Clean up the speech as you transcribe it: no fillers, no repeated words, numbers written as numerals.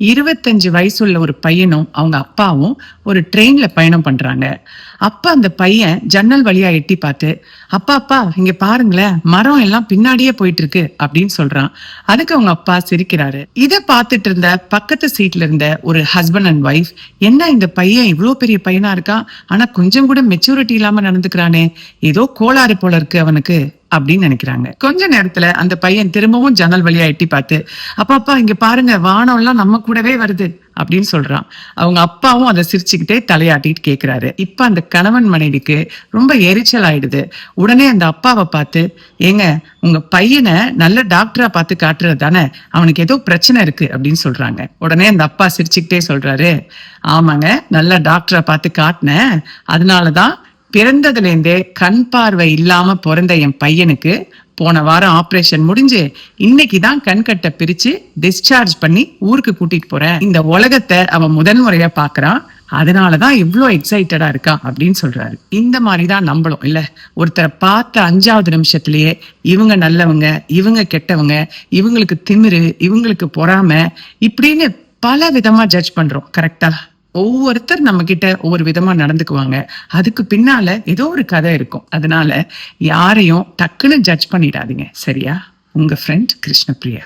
25 வயசுள்ள ஒரு பையனும் அவங்க அப்பாவும் ஒரு ட்ரெயின்ல பயணம் பண்றாங்க. அப்ப அந்த பையன் ஜன்னல் வழியா எட்டி பார்த்து, அப்பா அப்பா இங்க பாருங்களேன், மரம் எல்லாம் பின்னாடியே போயிட்டு இருக்கு அப்படின்னு சொல்றான். அதுக்கு அவங்க அப்பா சிரிக்கிறாரு. இத பார்த்துட்டு இருந்த பக்கத்து சீட்ல இருந்த ஒரு ஹஸ்பண்ட் அண்ட் ஒய்ஃப், என்ன இந்த பையன் இவ்வளவு பெரிய பையனா இருக்கான், ஆனா கொஞ்சம் கூட மெச்சூரிட்டி இல்லாம நடந்துக்கிறானே, ஏதோ கோளாறு போல இருக்கு அவனுக்கு அப்படின்னு நினைக்கிறாங்க. கொஞ்ச நேரத்துல அந்த பையன் திரும்பவும் ஜன்னல் வழியா எட்டி பார்த்து, அப்பா அப்பா இங்க பாருங்க, வானம் எல்லாம் நம்ம கூடவே வருது அப்படின்னு சொல்றான். அவங்க அப்பாவும் அதை சிரிச்சுக்கிட்டே தலையாட்டிட்டு கேக்குறாரு. இப்ப அந்த கணவன் மனைவிக்கு ரொம்ப எரிச்சல் ஆயிடுது. உடனே அந்த அப்பாவை பார்த்து, ஏங்க உங்க பையனை நல்ல டாக்டரா பார்த்து காட்டுறது தானே, அவனுக்கு ஏதோ பிரச்சனை இருக்கு அப்படின்னு சொல்றாங்க. உடனே அந்த அப்பா சிரிச்சுக்கிட்டே சொல்றாரு, ஆமாங்க நல்ல டாக்டரா பார்த்து காட்டினேன், அதனாலதான் பிறந்ததுல இருந்தே கண் பார்வை இல்லாம பிறந்த என் பையனுக்கு போன வாரம் ஆபரேஷன் முடிஞ்சு இன்னைக்குதான் கண்கட்டை பிரிச்சு டிஸ்சார்ஜ் பண்ணி ஊருக்கு கூட்டிட்டு போறேன். இந்த உலகத்தை அவன் முதன்முறையா பாக்குறான், அதனாலதான் இவ்வளவு எக்ஸைட்டடா இருக்கான் அப்படின்னு சொல்றாரு. இந்த மாதிரிதான் நம்பளும் இல்ல, ஒருத்தரை பார்த்த 5வது நிமிஷத்திலேயே இவங்க நல்லவங்க, இவங்க கெட்டவங்க, இவங்களுக்கு திமிரு, இவங்களுக்கு பொறாமை, இப்படின்னு பல விதமா ஜட்ஜ் பண்றோம். கரெக்டா? ஒவ்வொருத்தர் நம்ம கிட்ட ஒவ்வொரு விதமா நடந்துக்குவாங்க. அதுக்கு பின்னால ஏதோ ஒரு கதை இருக்கும். அதனால யாரையும் டக்குன்னு ஜட்ஜ் பண்ணிடாதீங்க. சரியா? உங்க ஃப்ரெண்ட் கிருஷ்ணபிரியா.